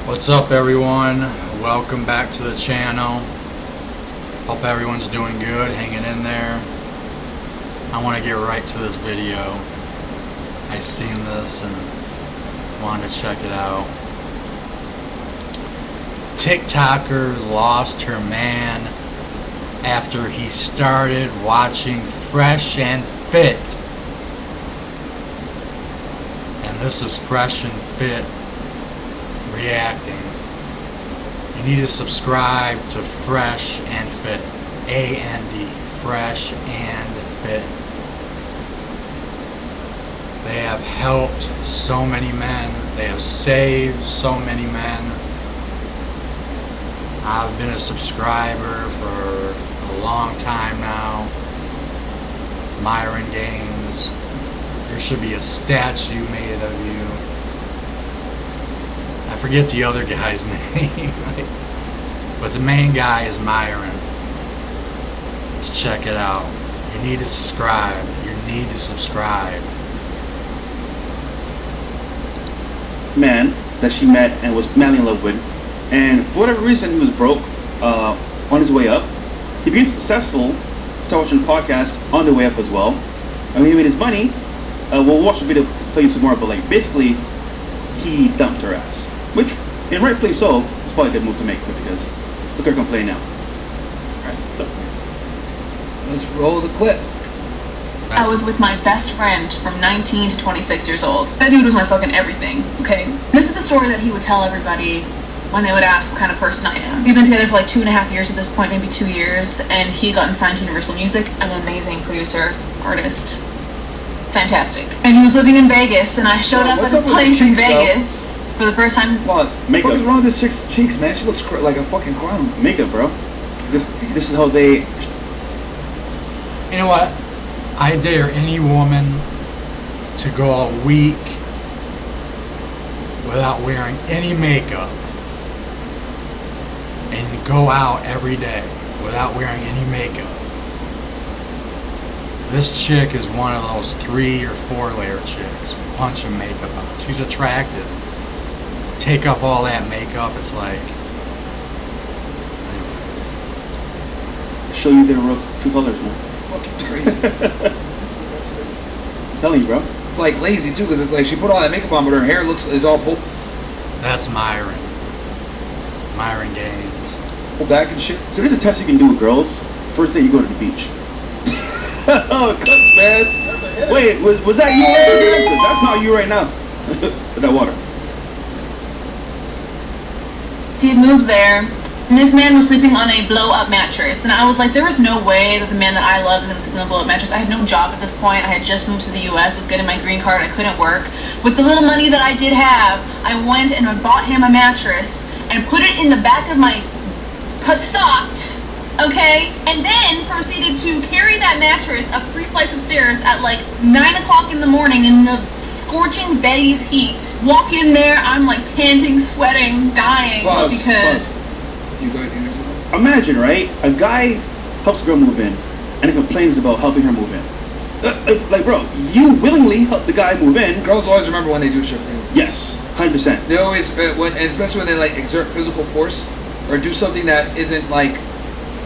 What's up, everyone? Welcome back to the channel. Hope everyone's doing good, hanging in there. I want to get right to this video. I seen this and wanted to check it out. TikToker lost her man after he started watching Fresh&Fit. And this is Fresh&Fit reacting. You need to subscribe to Fresh&Fit, A-N-D, Fresh&Fit. They have helped so many men. They have saved so many men. I've been a subscriber for a long time now. Myron Gaines. There should be a statue made of you. I forget the other guy's name, but the main guy is Myron. Let's check it out. You need to subscribe. You need to subscribe. Man that she met and was madly in love with, and for whatever reason he was broke on his way up. He became successful, started watching podcasts on the way up as well. And when he made his money, we'll watch the video to tell you some more, but like basically he dumped her ass. Which, and rightfully so, it's probably a good move to make because look at her complain now. Alright, so let's roll the clip. I was with my best friend from 19 to 26 years old. That dude was my fucking everything, okay? This is the story that he would tell everybody when they would ask what kind of person I am. We've been together for like 2.5 years at this point, maybe 2 years, and he got signed to Universal Music. I'm an amazing producer, artist. Fantastic. And he was living in Vegas, and I showed up at his place in Vegas for the first time. Pause. Makeup. What is wrong with this chick's cheeks, man? She looks like a fucking clown. Makeup, bro. This is how they... You know what? I dare any woman to go a week without wearing any makeup and go out every day without wearing any makeup. This chick is one of those 3 or 4 layer chicks with a bunch of makeup on. She's attractive. Take up all that makeup, it's like... Show you their real true colors, man. Fucking crazy. I'm telling you, bro. It's like lazy too, because it's like she put all that makeup on, but her hair is all pulled That's Myron Gaines. back and shit. So there's a test you can do with girls. First day you go to the beach. Oh, it cuts, man. Wait, was that you over there? 'Cause that's not you right now. With that water. He had moved there, and this man was sleeping on a blow-up mattress. And I was like, there was no way that the man that I love is going to sleep on a blow-up mattress. I had no job at this point. I had just moved to the U.S., was getting my green card. I couldn't work. With the little money that I did have, I went and I bought him a mattress and put it in the back of my stocked, okay? And then proceeded to carry that mattress up 3 flights of stairs at like 9 o'clock in the morning in the scorching Bay's heat. Walk in there, I'm like panting, sweating, dying because... You go ahead. Imagine, right? A guy helps a girl move in, and he complains about helping her move in. Like, bro, you willingly help the guy move in. Girls always remember when they do shit for you. Yes, 100%. They always, and especially when they like exert physical force or do something that isn't like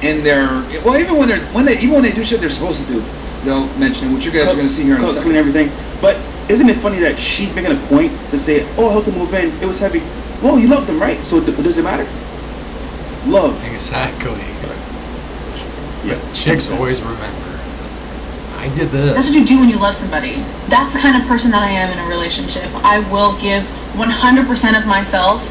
in their. Well, even when they do shit they're supposed to do, they'll mention it, which you guys are going to see here in a second. And everything. But isn't it funny that she's making a point to say, "Oh, I helped him move in. It was heavy." Well, you loved him, right? So does it matter? Love. Exactly. Yeah. But chicks always remember. I did this. That's what you do when you love somebody. That's the kind of person that I am in a relationship. I will give 100% of myself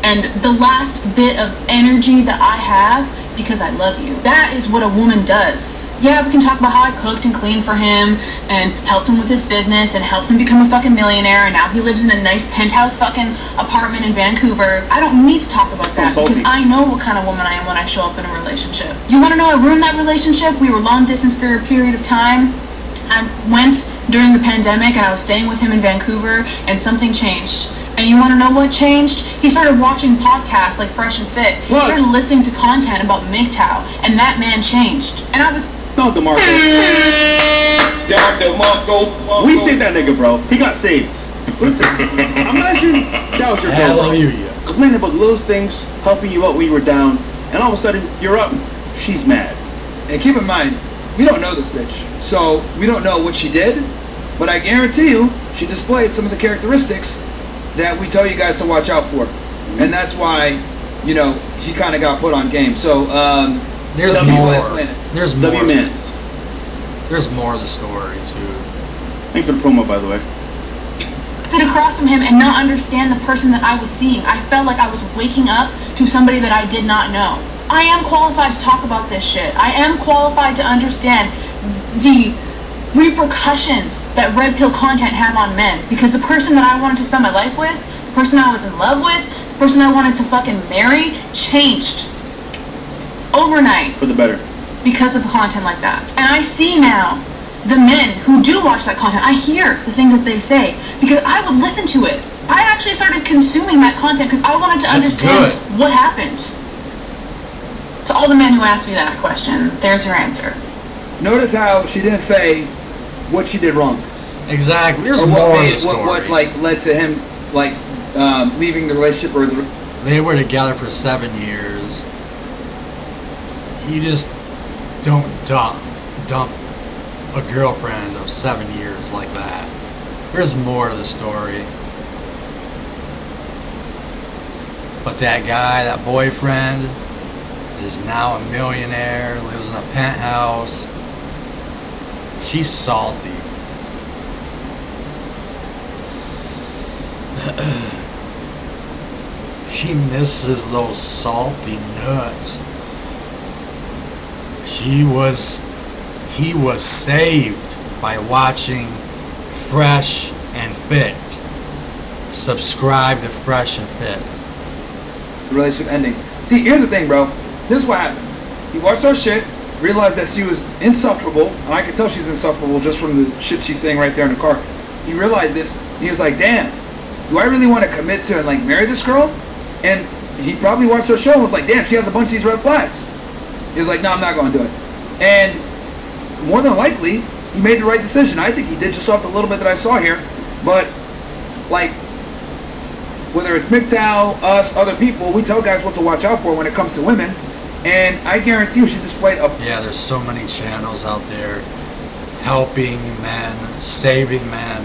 and the last bit of energy that I have because I love you. That is what a woman does. Yeah, we can talk about how I cooked and cleaned for him and helped him with his business and helped him become a fucking millionaire, and now he lives in a nice penthouse fucking apartment in Vancouver. I don't need to talk about that because I know what kind of woman I am when I show up in a relationship. You want to know I ruined that relationship? We were long distance for a period of time. I went during the pandemic and I was staying with him in Vancouver, and something changed. And you want to know what changed? He started watching podcasts like Fresh&Fit. He started listening to content about MGTOW, and that man changed. And I was... Don't DeMarco. We saved that nigga, bro. He got saved. Listen, imagine that was your girl. Hallelujah. complaining about the littlest things, helping you out when you were down, and all of a sudden you're up. She's mad. And keep in mind, we don't know this bitch, so we don't know what she did, but I guarantee you, she displayed some of the characteristics that we tell you guys to watch out for. And that's why, you know, he kind of got put on game. So, there's W more. Planet. There's more. W-Mans. There's more of the story too. Thanks for the promo, by the way. Sit across from him and not understand the person that I was seeing. I felt like I was waking up to somebody that I did not know. I am qualified to talk about this shit. I am qualified to understand the repercussions that red pill content have on men, because the person that I wanted to spend my life with, the person I was in love with, the person I wanted to fucking marry, changed overnight For the better. because of content like that. And I see now the men who do watch that content. I hear the things that they say because I would listen to it. I actually started consuming that content because I wanted to That's understand good. what happened. To all the men who asked me that question, there's your answer. Notice how she didn't say what she did wrong. Exactly. There's Or more what of made, the story. what like led to him like leaving the relationship or the. They were together for 7 years. You just don't dump a girlfriend of 7 years like that. There's more to the story. But that guy, that boyfriend, is now a millionaire, lives in a penthouse. She's salty. She misses those salty nuts. He was saved by watching Fresh and Fit. Subscribe to Fresh and Fit. The relationship ending. See, here's the thing, bro. This is what happened. He watched our shit, realized that she was insufferable, and I could tell she's insufferable just from the shit she's saying right there in the car. He realized this, and he was like, damn, do I really want to commit to and like marry this girl? And he probably watched our show and was like, damn, she has a bunch of these red flags. He was like, no, I'm not going to do it. And more than likely, he made the right decision. I think he did just off the little bit that I saw here. But, like, whether it's MGTOW, us, other people, we tell guys what to watch out for when it comes to women. And I guarantee you she displayed a... Yeah, there's so many channels out there helping men, saving men,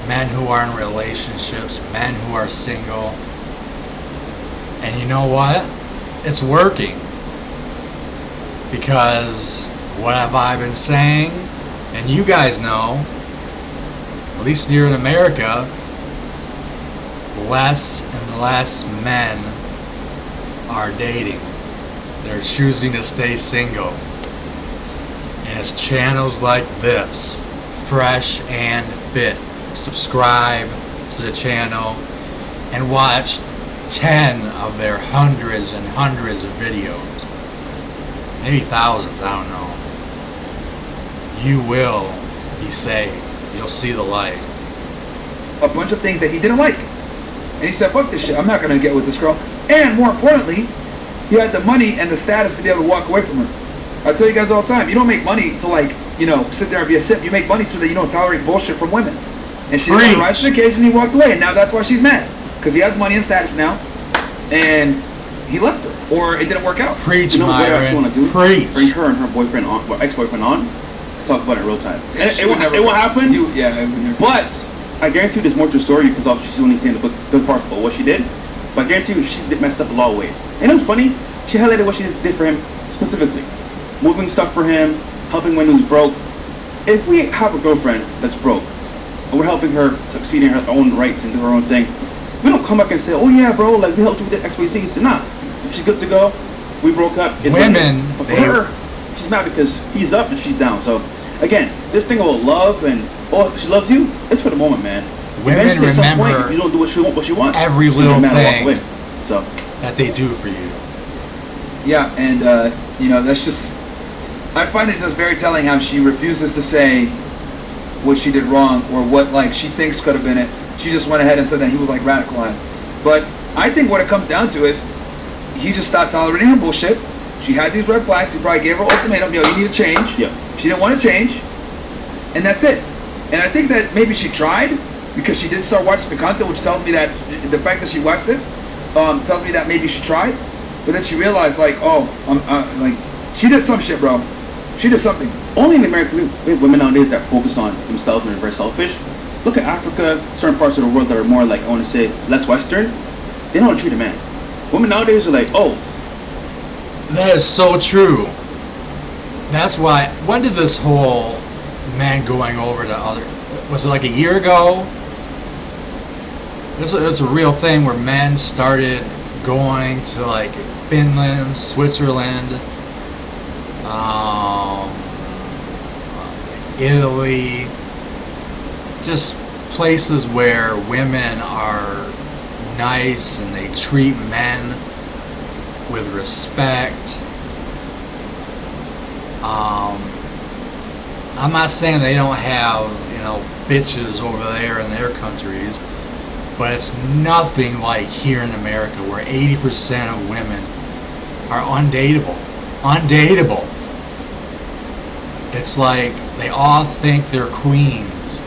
men who are in relationships, men who are single. And you know what? It's working. Because what have I been saying? And you guys know, at least here in America, less and less men are dating. They're choosing to stay single. And it's channels like this, Fresh and Fit. Subscribe to the channel and watch 10 of their hundreds and hundreds of videos. Maybe thousands, I don't know. You will be saved. You'll see the light. a bunch of things that he didn't like. And he said, fuck this shit, I'm not going to get with this girl. And more importantly, he had the money and the status to be able to walk away from her. I tell you guys all the time, you don't make money to like, you know, sit there and be a simp. You make money so that you don't tolerate bullshit from women. And she didn't rise to the occasion, he walked away, and now that's why she's mad. Because he has money and status now, and he left her. Or it didn't work out. Preach, You know what I actually Myron. want to do? Preach. Bring her and her boyfriend on, or ex-boyfriend on, talk about it in real time. Yeah, And she it would won't never- happen, Yeah, it would never. but I guarantee you there's more to the story because obviously she's doing anything in the book, good parts of what she did. But I guarantee you she messed up a lot of ways. And it was funny, she highlighted what she did for him specifically. Moving stuff for him, helping when he was broke. If we have a girlfriend that's broke, and we're helping her succeed in her own rights and do her own thing, we don't come back and say, oh yeah bro, like we helped you with the XYZ. So nah, if she's good to go, we broke up. It's Women, but for her, she's mad because he's up and she's down. So again, this thing about love and oh she loves you, it's for the moment, man. Women Eventually, at some point, remember if you don't do what she wants, every she's little gonna thing walk away. So that they do for you. Yeah, and you know, that's just, I find it just very telling how she refuses to say what she did wrong or what like she thinks could have been it. She just went ahead and said that he was like radicalized. But I think what it comes down to is he just stopped tolerating her bullshit. She had these red flags. He probably gave her ultimatum, yo, you need to change. yeah, She didn't want to change, and that's it. And I think that maybe she tried because she did start watching the content, which tells me that the fact that she watched it tells me that maybe she tried, but then she realized like, oh, like she did some shit, bro. She did something. Only in America, we have women nowadays that focus on themselves and are very selfish. Look at Africa, certain parts of the world that are more like, I want to say, less Western. They don't treat a man. Women nowadays are like, oh. That is so true. That's why, when did this whole men going over to other, was it like a year ago? It's a real thing where men started going to like Finland, Switzerland, Italy, just places where women are nice and they treat men with respect. I'm not saying they don't have, bitches over there in their countries, but it's nothing like here in America where 80% of women are undateable. Undateable. It's like they all think they're queens.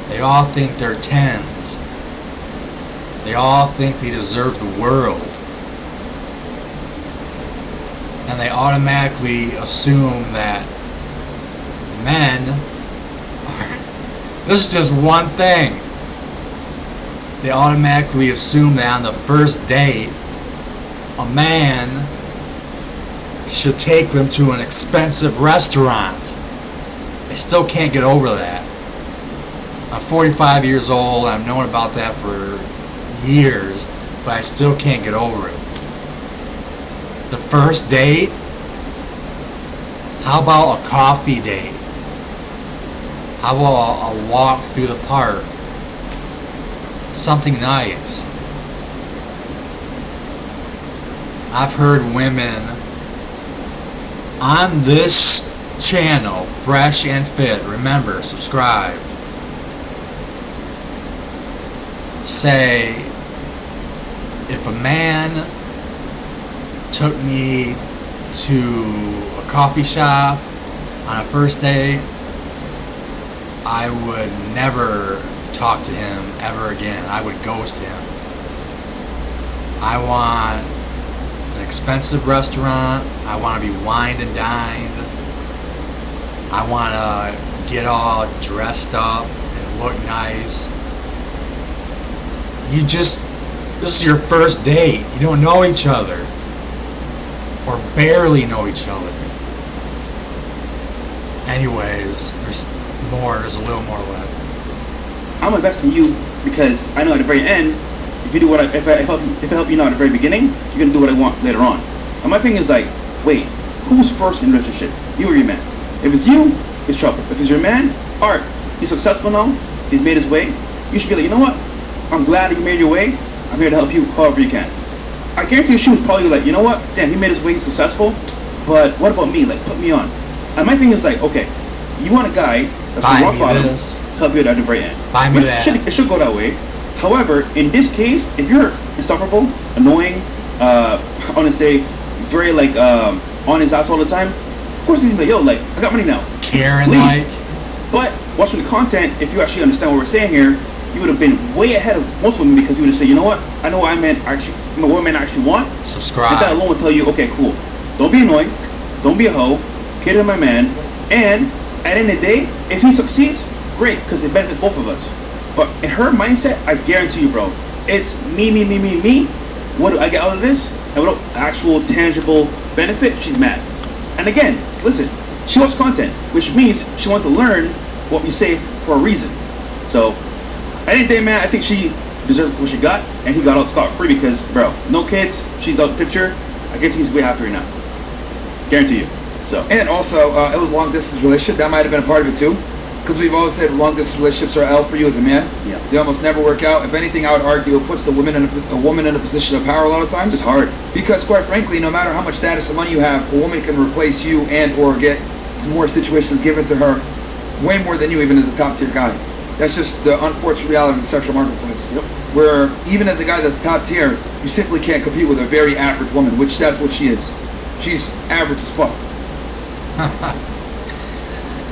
They all think they're 10s. They all think they deserve the world. And they automatically assume that men are, this is just one thing. They automatically assume that on the first date, a man should take them to an expensive restaurant. They still can't get over that. I'm 45 years old, I've known about that for years, but I still can't get over it. The first date? How about a coffee date? How about a walk through the park? Something nice. I've heard women on this channel, Fresh and Fit, remember, subscribe, say, if a man took me to a coffee shop on a first date, I would never talk to him ever again. I would ghost him. I want an expensive restaurant. I want to be wined and dined. I want to get all dressed up and look nice. This is your first date. You don't know each other. Or barely know each other. Anyways, there's a little more left. I'm investing in you because I know at the very end, if you do what if I help you now at the very beginning, you're gonna do what I want later on. And my thing is like, wait, who's first in the relationship? You or your man? If it's you, it's trouble. If it's your man, alright, he's successful now, he's made his way. You should be like, you know what? I'm glad that you made your way. I'm here to help you however you can. I guarantee you she was probably like, you know what? Damn, he made his way, he's successful. But what about me? Like, put me on. And my thing is like, okay, you want a guy that's buy rock me bottom to this. help you at the very end. Buy me that. It should go that way. However, in this case, if you're insufferable, annoying, I want to say, very like on his ass all the time, of course he's gonna be like, yo, like, I got money now. Karen Leave. like. But watching the content, if you actually understand what we're saying here, you would have been way ahead of most women because you would have said, you know what? I know what men actually want. Subscribe. And that alone will tell you, okay, cool. Don't be annoying. Don't be a hoe. Cater to my man. And at the end of the day, if he succeeds, great, because it benefits both of us. But in her mindset, I guarantee you, bro, it's me. What do I get out of this? And without actual tangible benefit, she's mad. And again, listen, she wants content, which means she wants to learn what we say for a reason. So, at the end of the day, man, I think she deserves what she got, and he got out scot-free because, bro, no kids, she's out the picture. I guarantee he's way happier now. Guarantee you. So. And also, it was a long distance relationship. That might have been a part of it too, because we've always said long distance relationships are L for you as a man. Yeah. They almost never work out. If anything, I would argue it puts the woman in a woman in a position of power a lot of times. It's hard because, quite frankly, no matter how much status and money you have, a woman can replace you and or get more situations given to her, way more than you even as a top tier guy. That's just the unfortunate reality of the sexual marketplace. Yep. Where even as a guy that's top tier, you simply can't compete with a very average woman, which that's what she is. She's average as fuck.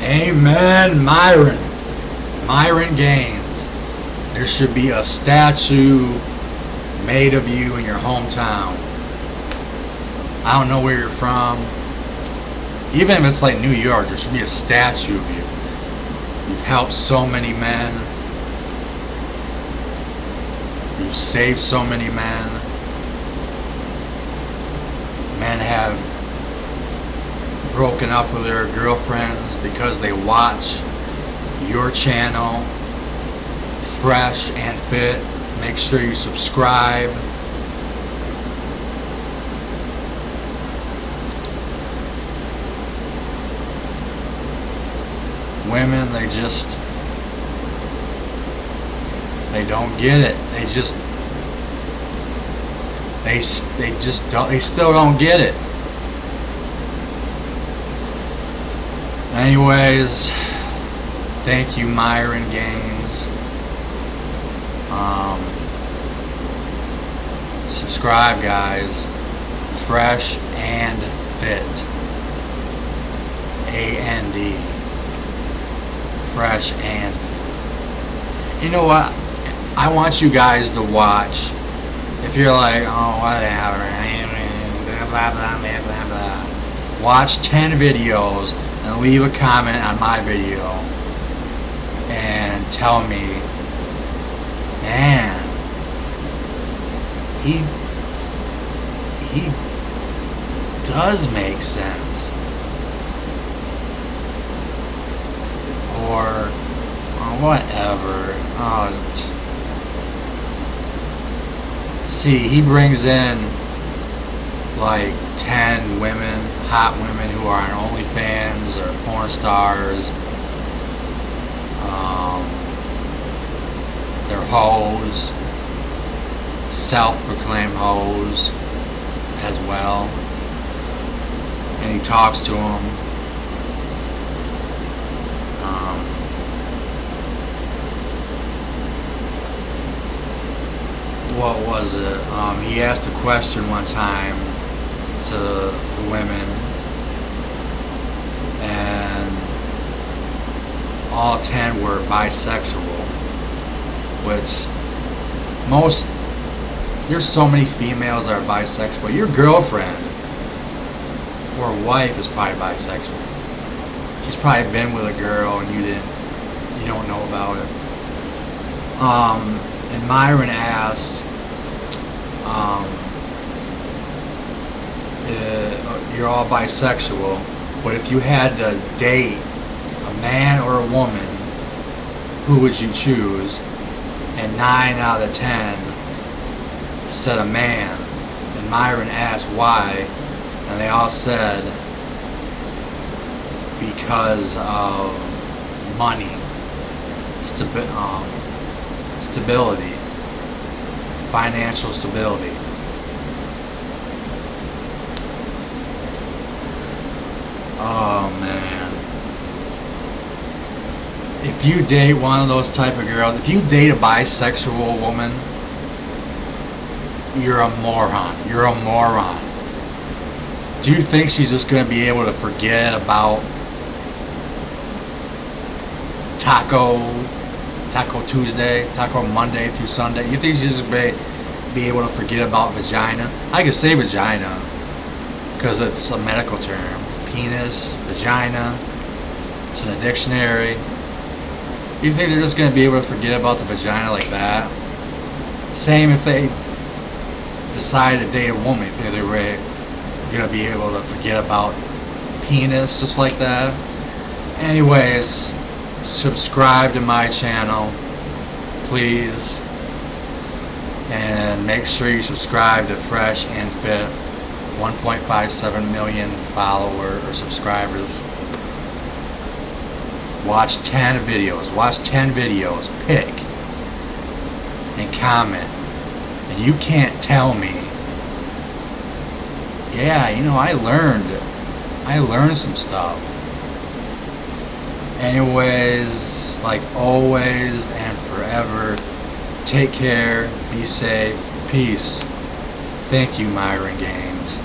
Amen, Myron Gaines. There should be a statue made of you in your hometown. I don't know where you're from. Even if it's like New York, there should be a statue of you. You've helped so many men. You've saved so many men. Men have broken up with their girlfriends because they watch your channel, Fresh and Fit. Make sure you subscribe. Women, they don't get it. They still don't get it. Anyways, thank you, Myron Games. Subscribe, guys. Fresh and Fit. A-N-D. Fresh and Fit. You know what? I want you guys to watch. If you're like, oh, whatever, blah, blah, blah, blah, blah, blah. Watch 10 videos and leave a comment on my video and tell me, man, he does make sense. Or whatever. See, he brings in like 10 women, hot women who are on OnlyFans or porn stars. They're hoes, self-proclaimed hoes as well. And he talks to them. What was it? He asked a question one time to the women, and all 10 were bisexual, which there's so many females that are bisexual. Your girlfriend or wife is probably bisexual. She's probably been with a girl and you don't know about it. And Myron asked, you're all bisexual, but if you had to date a man or a woman, who would you choose? And 9 out of 10 said a man. And Myron asked why, and they all said because of money, stability, financial stability. Oh man. If you date one of those type of girls, if you date a bisexual woman, you're a moron. You're a moron. Do you think she's just going to be able to forget about Taco Tuesday, Taco Monday through Sunday? You think she's just going to be able to forget about vagina? I could say vagina because it's a medical term. Penis, vagina, it's in a dictionary. You think they're just going to be able to forget about the vagina like that? Same if they decide to date a woman, if they were going to be able to forget about penis just like that. Anyways, subscribe to my channel, please, and make sure you subscribe to Fresh and Fit. 1.57 million follower or subscribers. Watch 10 videos. Watch 10 videos. Pick and comment. And you can't tell me, yeah, I learned some stuff. Anyways, like always and forever, take care, be safe, peace. Thank you, Myron Games.